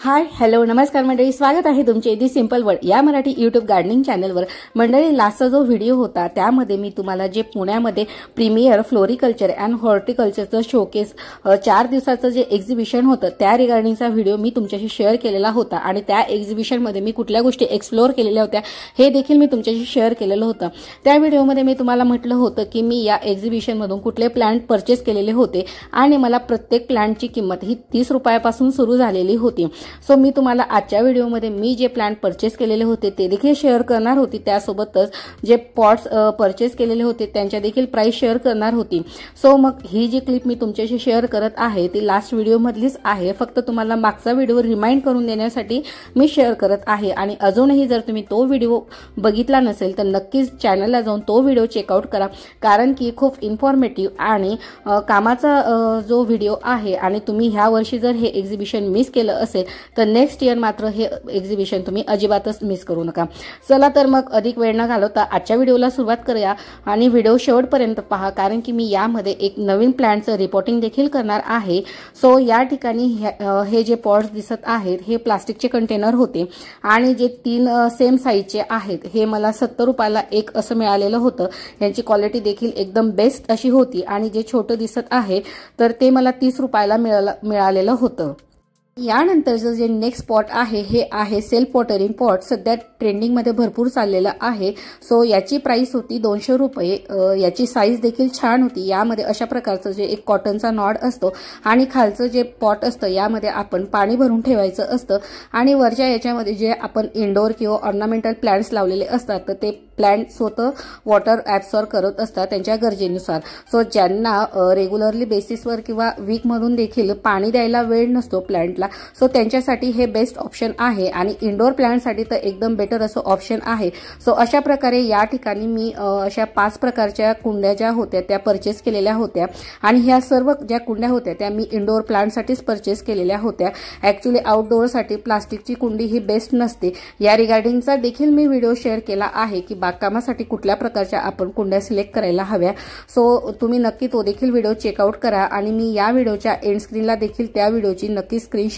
Hi hello नमस्कार मंडळी, स्वागत आहे तुमचे दी सिंपल वर्ल्ड या मराठी यूट्यूब गार्डनिंग चॅनलवर। मंडळी, लास्टचा जो व्हिडिओ होता त्यामध्ये मी तुम्हाला जे पुण्यामध्ये प्रीमियर फ्लोरिकल्चर अँड हॉर्टिकल्चरचं शोकेस 4 दिवसाचं जे एक्झिबिशन होतं त्या रिगार्डिंगचा व्हिडिओ मी तुमच्याशी शेअर केलेला होता आणि त्या एक्झिबिशनमध्ये मी कुठल्या गोष्टी एक्सप्लोर केलेल्या होत्या हे देखील मी तुमच्याशी शेअर केलेलं होतं। त्या व्हिडिओमध्ये मी तुम्हाला म्हटलं होतं की मी या एक्झिबिशनमधून कुठले प्लांट परचेस केलेले होते आणि मला प्रत्येक प्लांटची किंमत ही 30 रुपयापासून सुरू झालेली होती। सो मी तुम्हाला आजच्या व्हिडिओमध्ये मी जे प्लांट परचेस केलेले होते ते देखील शेअर करणार होती, त्यासोबतच जे पॉट्स परचेस केलेले होते त्यांच्या देखील प्राइस शेअर करणार होती। सो मग ही जी क्लिप मी तुमच्याशी शेअर करत आहे ती लास्ट व्हिडिओ मधलीच आहे, फक्त तुम्हाला मागचा व्हिडिओ रिमाइंड करून देण्यासाठी मी शेअर करत आहे। आणि अजूनही जर तुम्ही तो व्हिडिओ बघितला नसेल तर नक्कीच चॅनलला जाऊन तो व्हिडिओ चेकआउट करा, कारण की खूप इन्फॉर्मेटिव्ह आणि कामाचा जो व्हिडिओ आहे। आणि तुम्ही ह्या वर्षी जर हे एक्झिबिशन मिस केलं असेल तर नेक्स्ट इयर मात्र हे एक्झिबिशन तुम्ही अजिबातच मिस करू नका। चला तर मग अधिक वेळ न घालवता आजच्या व्हिडिओला सुरुवात करूया आणि व्हिडिओ शेवटपर्यंत पहा, कारण की मी यामध्ये एक नवीन प्लांटचं रिपोर्टिंग देखील करणार आहे। सो या ठिकाणी हे जे पॉट्स दिसत आहेत हे प्लास्टिकचे कंटेनर होते आणि जे 3 सेम साईजचे आहेत हे मला 70 रुपयाला एक असं मिळालेलं होतं। यांची क्वालिटी देखील एकदम बेस्ट अशी होती आणि जे छोटं दिसत आहे तर ते मला 30 रुपयाला मिळालेलं होतं। यानंतरचं जे नेक्स्ट पॉट आहे हे आहे सेल्फ वॉटरिंग पॉट, सध्या ट्रेंडिंग मध्ये भरपूर चाललेलं आहे। सो याची प्राइस होती 200 रुपये। याची साईज देखील छान होती। यामध्ये अशा प्रकारचं जे एक कॉटनचा नॉड असतो आणि खालचं जे पॉट असतं यामध्ये आपण पाणी भरून ठेवायचं असतं आणि वरच्या याच्यामध्ये जे आपण इंडोर किंवा ऑर्नामेंटल प्लांट्स लावलेले असतात तर ते प्लांट स्वतः वॉटर ऍब्सॉर्ब करत असतात त्यांच्या गरजेनुसार। सो ज्यांना रेग्युलरली बेसिसवर किंवा वीक मधून देखील पाणी द्यायला वेळ नसतो प्लांटला, सो त्यांच्यासाठी हे बेस्ट ऑप्शन आहे आणि इंडोर प्लांटसाठी तर एकदम बेटर असं ऑप्शन आहे। सो अशा प्रकारे या ठिकाणी मी अशा 5 प्रकारच्या कुंड्या ज्या होत्या त्या परचेस केलेल्या होत्या आणि ह्या सर्व ज्या कुंड्या होत्या त्या मी इंडोर प्लांटसाठीच परचेस केलेल्या होत्या। ऍक्च्युअली आउटडोअरसाठी प्लास्टिकची कुंडी ही बेस्ट नसते। या रिगार्डिंगचा देखील मी व्हिडिओ शेअर केला आहे की बागकामासाठी कुठल्या प्रकारच्या आपण कुंड्या सिलेक्ट करायला हव्या। सो तुम्ही नक्की तो देखील व्हिडिओ चेकआउट करा आणि मी या व्हिडिओच्या एंड स्क्रीनला देखील त्या व्हिडिओची नक्की स्क्रीन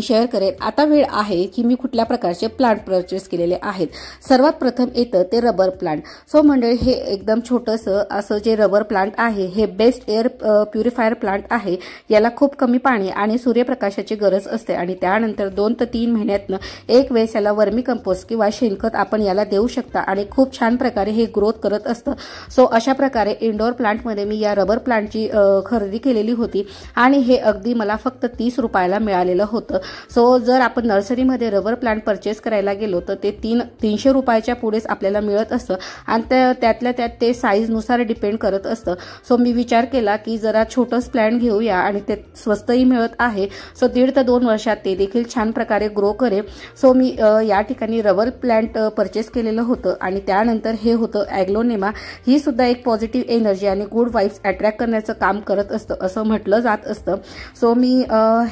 शेअर करेन। आता वेळ आहे की मी कुठल्या प्रकारचे प्लांट परचेस केलेले आहेत। सर्वात प्रथम येतं ते रबर प्लांट। सो मंडळी, हे एकदम छोटंसं असं जे रबर प्लांट आहे हे बेस्ट एअर प्युरिफायर प्लांट आहे। याला खूप कमी पाणी आणि सूर्यप्रकाशाची गरज असते आणि त्यानंतर 2 ते 3 महिन्यातनं एक वेळेस याला वर्मी कंपोस्ट किंवा शेणखत आपण याला देऊ शकता आणि खूप छान प्रकारे हे ग्रोथ करत असतं। सो अशा प्रकारे इंडोर प्लांटमध्ये मी या रबर प्लांटची खरेदी केलेली होती आणि हे अगदी मला फक्त 30 रुपयाला मिळालेलं होतं। सो जर आपण नर्सरीमध्ये रबर प्लांट परचेस करायला गेलो तर ते 300 रुपयाच्या पुढेच आपल्याला मिळत असतं आणि त्यातल्या त्यात ते साईज नुसार डिपेंड करत असतं। सो मी विचार केला की जरा छोटंच प्लांट घेऊया आणि ते स्वस्तही मिळत आहे। सो 1.5 ते 2 वर्षात ते देखील छान प्रकारे ग्रो करेल। सो मी या ठिकाणी रबर प्लांट परचेस केलेलं होतं आणि त्यानंतर हे होतं ॲग्लोनेमा। ही सुद्धा एक पॉझिटिव्ह एनर्जी आणि गुड वाइब्स अट्रॅक्ट करण्याचं काम करत असतं असं म्हटलं जात असतं। सो मी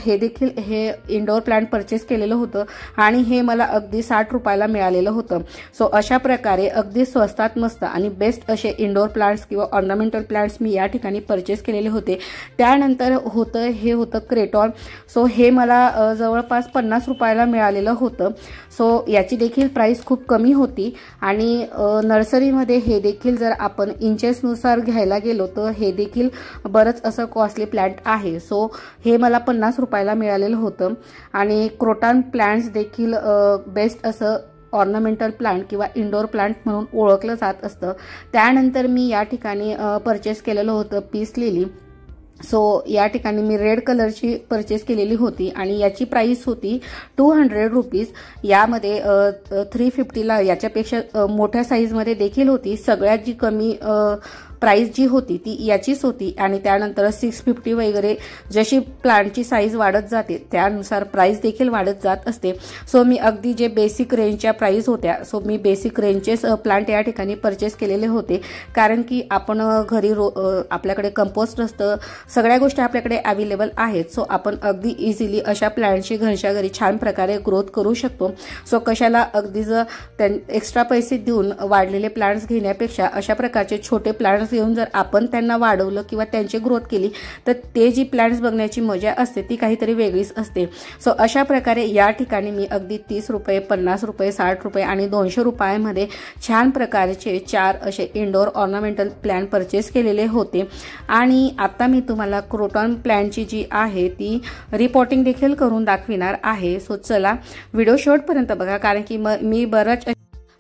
हे देखील हे इंडोर प्लांट परचेस केलेलं होतं आणि हे मला अगदी 60 रुपयाला मिळालेलं होतं। सो अशा प्रकारे अगदी स्वस्तात मस्त आणि बेस्ट असे इंडोर प्लांट्स किंवा ऑर्नामेंटल प्लांट्स मी या ठिकाणी परचेस केलेले होते। त्यानंतर हे होतं क्रेटॉन। सो हे मला जवळपास 50 रुपयाला मिळालेलं होतं। सो याची देखील प्राइस खूप कमी होती आणि नर्सरीमध्ये हे देखील जर आपण इंचेसनुसार घ्यायला गेलो तर हे देखील बरंच असं कॉस्टली प्लांट आहे। सो हे मला 50 रुपयाला मिळालेलं होतं आणि क्रोटॉन प्लांट्स देखील बेस्ट असं ऑर्नामेंटल प्लांट किंवा इंडोर प्लांट म्हणून ओळखलं जात असतं। त्यानंतर मी या ठिकाणी परचेस केलेलं होतं पीस लिली। सो या ठिकाणी मी रेड कलरची परचेस केलेली होती आणि याची प्राइस होती 200 रुपीज। यामध्ये 350ला याच्यापेक्षा मोठ्या साईजमध्ये देखील होती। सगळ्यात जी कमी प्राइस जी होती ती याचीच होती आणि त्यानंतर 650 वगैरे जशी प्लांटची साईज वाढत जाते त्यानुसार प्राइस देखील वाढत जात असते। सो मी अगदी जे बेसिक रेंजच्या प्राइस होत्या सो मी बेसिक रेंजचेच प्लांट या ठिकाणी परचेस केलेले होते, कारण की आपण घरी आपल्याकडे कंपोस्ट असतं, सगळ्या गोष्टी आपल्याकडे अवेलेबल आहेत। सो आपण अगदी इझिली अशा प्लांटची घरच्या घरी छान प्रकारे ग्रोथ करू शकतो। सो कशाला अगदी एक्स्ट्रा पैसे देऊन वाढलेले प्लांट्स घेण्यापेक्षा अशा प्रकारचे छोटे प्लांट्स प्लांट्स घेऊन जर आपण त्यांना वाढवलं किंवा त्यांची ग्रोथ केली तर ते जी प्लांट्स बघण्याची मजा असते ती काहीतरी वेगळीच असते। सो अशा प्रकारे या ठिकाणी मी अगदी 30 रुपये, 50 रुपये, 60 रुपये आणि 200 रुपयामध्ये छान प्रकारचे 4 असे इंडोर ऑर्नामेंटल प्लांट परचेस केलेले होते। आणि आता मी तुम्हाला क्रोटॉन प्लांटची जी आहे ती रिपोर्टिंग देखील करून दाखविणार आहे। सो चला व्हिडिओ शेवटपर्यंत बघा, कारण की मी बरंच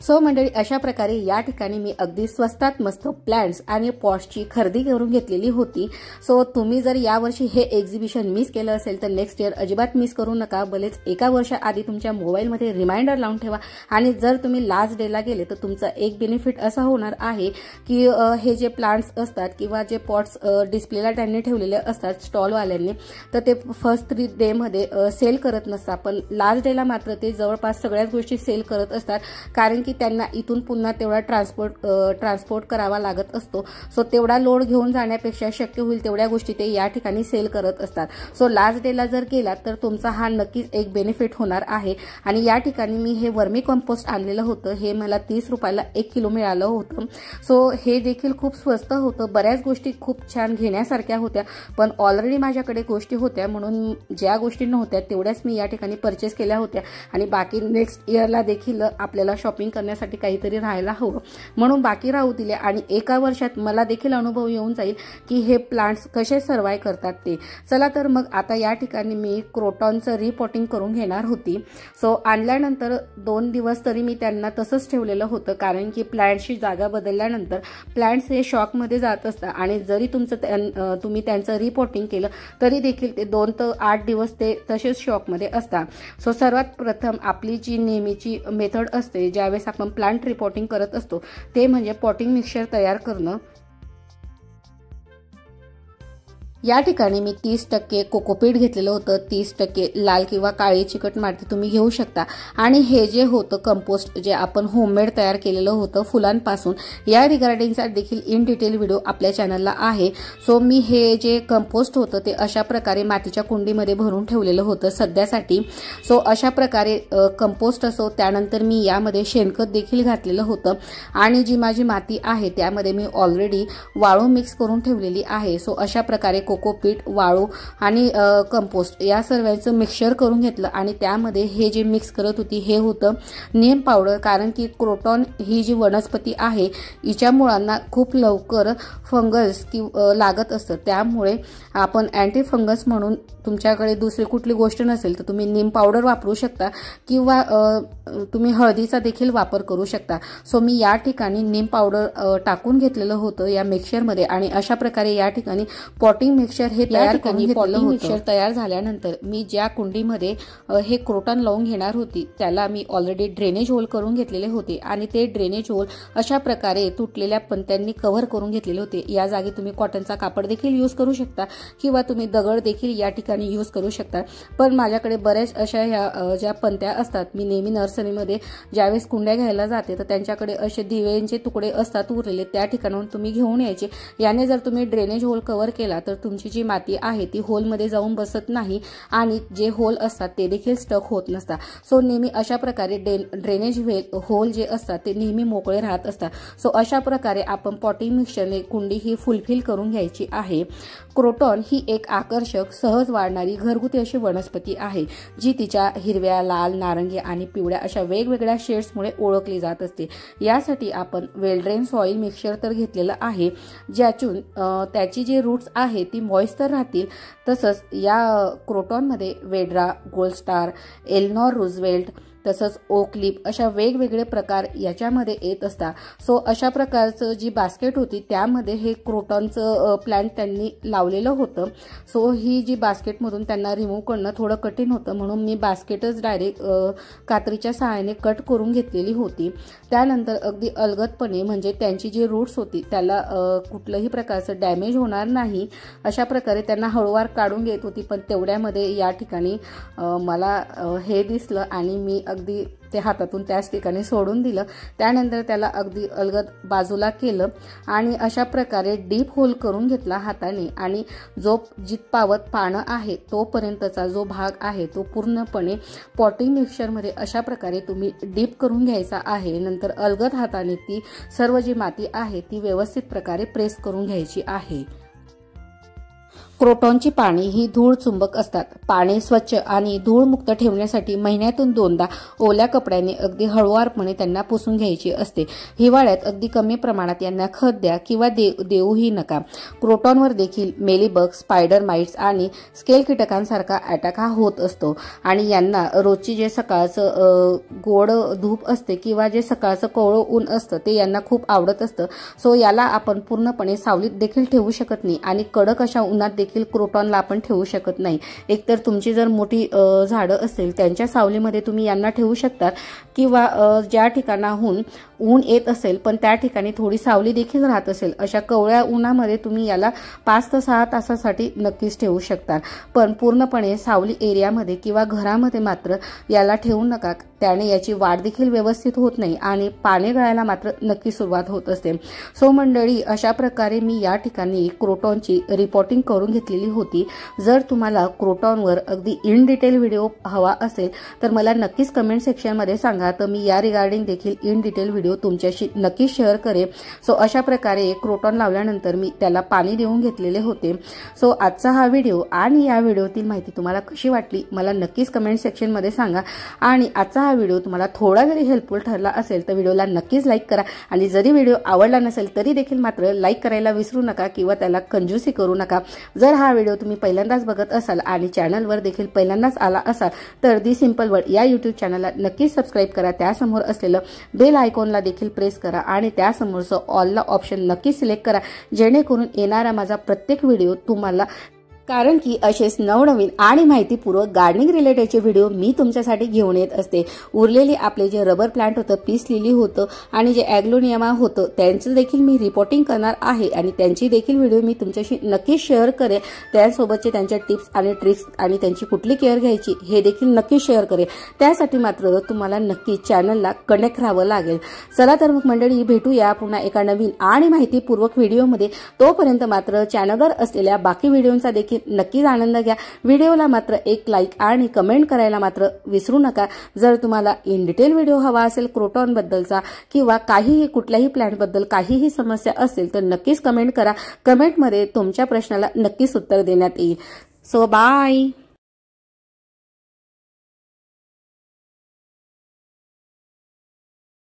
सो मंडळी अशा प्रकारे या ठिकाणी मी अगदी स्वस्तात मस्त प्लांट्स आणि पॉट्सची खरेदी करून घेतलेली होती। सो तुम्ही जर यावर्षी हे एक्झिबिशन मिस केलं असेल तर नेक्स्ट इयर अजिबात मिस करू नका। भलेच एका वर्षाआधी तुमच्या मोबाईलमध्ये रिमाइंडर लावून ठेवा आणि जर तुम्ही लास्ट डेला गेले तर तुमचा एक बेनिफिट असा होणार आहे की हे जे प्लांट्स असतात किंवा जे पॉट्स डिस्प्लेला त्यांनी ठेवलेले असतात स्टॉलवाल्यांनी, तर ते फर्स्ट 3 डेमध्ये सेल करत नसतात, पण लास्ट डेला मात्र ते जवळपास सगळ्याच गोष्टी सेल करत असतात, कारण की त्यांना इथून पुन्हा तेवढा ट्रान्सपोर्ट करावा लागत असतो। सो तेवढा लोड घेऊन जाण्यापेक्षा शक्य होईल तेवढ्या गोष्टी ते या ठिकाणी सेल करत असतात। सो लास्ट डेला जर गेला तर तुमचा हा नक्कीच एक बेनिफिट होणार आहे। आणि या ठिकाणी मी हे वर्मी कंपोस्ट आणलेलं होतं, हे मला 30 रुपयाला 1 किलो मिळालं होतं। सो हे देखील खूप स्वस्त होतं, बऱ्याच गोष्टी खूप छान घेण्यासारख्या होत्या, पण ऑलरेडी माझ्याकडे गोष्टी होत्या म्हणून ज्या गोष्टी नव्हत्या तेवढ्याच मी या ठिकाणी परचेस केल्या होत्या आणि बाकी नेक्स्ट इयरला देखील आपल्याला शॉपिंग करण्यासाठी काहीतरी राहायला हवं म्हणून बाकी राहू दिले आणि एका वर्षात मला देखील अनुभव येऊन जाईल की हे प्लांट्स कसे सर्वाइव्ह करतात ते। चला तर मग आता या ठिकाणी मी क्रोटॉनचं रिपोर्टिंग करून घेणार होती। सो आणल्यानंतर 2 दिवस तरी मी त्यांना तसंच ठेवलेलं होतं, कारण की प्लांट्सची जागा बदलल्यानंतर प्लांट्स हे शॉकमध्ये जात असतात आणि जरी तुम्ही त्यांचं रिपोर्टिंग केलं तरी देखील ते 2 ते 8 दिवस ते तसेच शॉकमध्ये असतात। सो सर्वात प्रथम आपली जी नेहमीची मेथड असते ज्यावेळेस आपण प्लांट रिपोर्टिंग करत असतो ते म्हणजे पॉटिंग मिक्सचर तयार करणं। या ठिकाणी मी 30% कोकोपीट घेतलेलं होतं, 30% लाल किंवा काळी चिकट माती तुम्ही घेऊ शकता आणि हे जे होतं कंपोस्ट जे आपण होममेड तयार केलेलं होतं फुलांपासून, या रिगार्डिंगचा देखील इन डिटेल व्हिडिओ आपल्या चॅनलला आहे। सो मी हे जे कंपोस्ट होतं ते अशा प्रकारे मातीच्या कुंडीमध्ये भरून ठेवलेलं होतं सध्यासाठी। सो अशा प्रकारे कंपोस्ट असो, त्यानंतर मी यामध्ये शेणखत देखील घातलेलं होतं आणि जी माझी माती आहे त्यामध्ये मी ऑलरेडी वाळू मिक्स करून ठेवलेली आहे। सो अशा प्रकारे कोकोपीट, वाळू आणि कंपोस्ट या सर्वांचं मिक्सचर करून घेतलं आणि त्यामध्ये हे जे मिक्स करत होती हे होतं नीम पावडर, कारण की क्रोटॉन ही जी वनस्पती आहे हिच्या मुळांना खूप लवकर फंगस लागत असतं, त्यामुळे आपण अँटी फंगस म्हणून तुमच्याकडे दुसरी कुठली गोष्ट नसेल तर तुम्ही नीम पावडर वापरू शकता किंवा तुम्ही हळदीचा देखील वापर करू शकता। सो मी या ठिकाणी नीम पावडर टाकून घेतलेलं होतं या मिक्सचरमध्ये आणि अशा प्रकारे या ठिकाणी पॉटिंग मिक्सचर हे तयार करून घेतलेलं होतं। मिक्सचर तयार झाल्यानंतर मी ज्या कुंडीमध्ये हे क्रोटॉन लावून घेणार होती त्याला मी ऑलरेडी ड्रेनेज होल करून घेतलेले होते आणि ते ड्रेनेज होल अशा प्रकारे तुटलेल्या पणत्यांनी कव्हर करून घेतलेले होते। या जागी तुम्ही कॉटनचा कापड देखील यूज करू शकता किंवा तुम्ही दगड देखील या ठिकाणी यूज करू शकता, पण माझ्याकडे बरेच अशा ह्या ज्या पणत्या असतात, मी नेहमी नर्सरीमध्ये ज्यावेळेस कुंड्या घ्यायला जाते तर त्यांच्याकडे असे दिव्यांचे तुकडे असतात उरलेले, त्या ठिकाणाहून तुम्ही घेऊन यायचे। याने जर तुम्ही ड्रेनेज होल कव्हर केला तर तुमची जी माती आहे ती होलमध्ये जाऊन बसत नाही आणि जे होल असतात ते देखील स्टक होत नसतात। सो नेहमी अशा प्रकारे ड्रेनेज होल जे असतात ते नेहमी मोकळे राहत असतात। सो अशा प्रकारे आपण पॉटिंग मिक्सचरने कुंडी ही फुलफिल करून घ्यायची आहे। क्रोटॉन ही एक आकर्षक, सहज वाढणारी घरगुती अशी वनस्पती आहे जी तिच्या हिरव्या, लाल, नारंगी आणि पिवळ्या अशा वेगवेगळ्या शेड्समुळे ओळखली जात असते। यासाठी आपण वेल ड्रेन सॉइल मिक्सचर तर घेतलेलं आहे, ज्यातून त्याची जी रूट्स आहे ती मॉइस्चर राहतील। तसंच या क्रोटॉनमध्ये वेड्रा, गोल्ड स्टार, एल्नॉर रूझवेल्ट तसंच ओकलिप अशा वेगवेगळे प्रकार याच्यामध्ये येत असतात। सो अशा प्रकारचं जी बास्केट होती त्यामध्ये हे क्रोटॉनचं प्लांट त्यांनी लावलेलं होतं। सो ही जी बास्केटमधून त्यांना रिमूव्ह करणं थोडं कठीण होतं म्हणून मी बास्केटच डायरेक्ट कात्रीच्या सहाय्याने कट करून घेतलेली होती। त्यानंतर अगदी अलगदपणे म्हणजे त्यांची जी रूट्स होती त्याला कुठल्याही प्रकारचं डॅमेज होणार नाही अशा प्रकारे त्यांना हळूवार काढून घेत होती, पण तेवढ्यामध्ये या ठिकाणी मला हे दिसलं आणि मी अगदी ते हातातून त्याच ठिकाणी सोडून दिलं। त्यानंतर त्याला अगदी अलगद बाजूला केलं आणि अशा प्रकारे डीप होल करून घेतला हाताने आणि जो जितपावत पानं आहे तोपर्यंतचा जो भाग आहे तो पूर्णपणे पॉटिंग मिक्सचरमध्ये अशा प्रकारे तुम्ही डीप करून घ्यायचा आहे। नंतर अलगद हाताने ती सर्व जी माती आहे ती व्यवस्थित प्रकारे प्रेस करून घ्यायची आहे। क्रोटॉनची पाने ही धूळ चुंबक असतात। पाने स्वच्छ आणि धूळमुक्त ठेवण्यासाठी महिन्यातून 2दा ओल्या कपड्याने अगदी हळुवारपणे त्यांना पुसून घ्यायची असते। हिवाळ्यात अगदी कमी प्रमाणात यांना खत द्या किंवा देऊही नका। क्रोटॉनवर देखील मेलीबग, स्पायडर माइट्स आणि स्केल कीटकांसारखा अटॅक हा होत असतो आणि यांना रोजची जे सकाळचं गोड धूप असते किंवा जे सकाळचं कोवळं ऊन असतं ते यांना खूप आवडत असतं। सो याला आपण पूर्णपणे सावलीत देखील ठेवू शकत नाही आणि कडक अशा उन्हात देखील क्रोटॉनला आपण ठेवू शकत नाही। एकतर तुमची जर मोठी झाडं असेल त्यांच्या सावलीमध्ये तुम्ही यांना ठेवू शकता किंवा ज्या ठिकाणाहून ऊन येत असेल पण त्या ठिकाणी थोडी सावली देखील राहत असेल अशा कवळ्या उन्हामध्ये तुम्ही याला 5 ते 6 तासासाठी नक्कीच ठेवू शकता। पण पूर्णपणे सावली एरियामध्ये किंवा घरामध्ये मात्र याला ठेवू नका, त्याने याची वाढ देखील व्यवस्थित होत नाही आणि पाने गळायला मात्र नक्की सुरुवात होत असते। सो मंडळी, अशा प्रकारे मी या ठिकाणी क्रोटॉनची रिपोर्टिंग करून घेतलेली होती। जर तुम्हाला क्रोटॉनवर अगदी इन डिटेल व्हिडिओ हवा असेल तर मला नक्कीच कमेंट सेक्शनमध्ये सांगा, तर मी या रिगार्डिंग देखील इन डिटेल व्हिडिओ तुमच्याशी नक्की शेअर करेन। सो अशा प्रकारे क्रोटॉन लावल्यानंतर मी त्याला पाणी देऊन घेतलेले होते। सो आजचा हा व्हिडिओ आणि या व्हिडिओतील माहिती तुम्हाला कशी वाटली मला नक्कीच कमेंट सेक्शनमध्ये सांगा आणि आजचा हा व्हिडिओ तुम्हाला थोडा जरी हेल्पफुल ठरला असेल तर व्हिडिओला नक्कीच लाईक करा आणि जरी व्हिडिओ आवडला नसेल तरी देखील मात्र लाईक करायला विसरू नका किंवा त्याला कंजूसी करू नका। जर हा व्हिडिओ तुम्ही पहिल्यांदाच बघत असाल आणि चॅनलवर देखील पहिल्यांदाच आला असाल तर दी सिंपल वर्ल्ड या यूट्यूब चॅनलला नक्कीच सबस्क्राईब करा। त्यासमोर असलेलं बेल आयकॉनला देखील प्रेस करा आणि त्यासमोरचं ऑलला ऑप्शन नक्की सिलेक्ट करा, जेणेकरून येणारा माझा प्रत्येक व्हिडिओ तुम्हाला, कारण की असेच नवनवीन आणि माहितीपूर्वक गार्डनिंग रिलेटेडचे व्हिडिओ मी तुमच्यासाठी घेऊन येत असते। उरलेले आपले जे रबर प्लांट होतं, पीस लिली होतं आणि जे ॲग्लोनियमा होतं त्यांचं देखील मी रिपोर्टिंग करणार आहे आणि त्यांची देखील व्हिडिओ मी तुमच्याशी नक्की शेअर करेन। त्यासोबतचे त्यांच्या टिप्स आणि ट्रिक्स आणि त्यांची कुठली केअर घ्यायची हे देखील नक्की शेअर करेन। त्यासाठी मात्र तुम्हाला नक्की चॅनलला कनेक्ट राहावं लागेल। चला तर मग मंडळी, भेटूया पुन्हा एका नवीन आणि माहितीपूर्वक व्हिडिओमध्ये। तोपर्यंत मात्र चॅनलवर असलेल्या बाकी व्हिडिओंचा देखील नक्कीच आनंद घ्या। व्हिडिओला मात्र एक लाईक आणि कमेंट करायला मात्र विसरू नका। जर तुम्हाला इन डिटेल व्हिडिओ हवा असेल क्रोटॉन बद्दलचा किंवा काहीही कुठल्याही प्लांट बद्दल काहीही समस्या असेल तर नक्कीच कमेंट करा। कमेंटमध्ये तुमच्या प्रश्नाला नक्कीच उत्तर देण्यात येईल। So bye.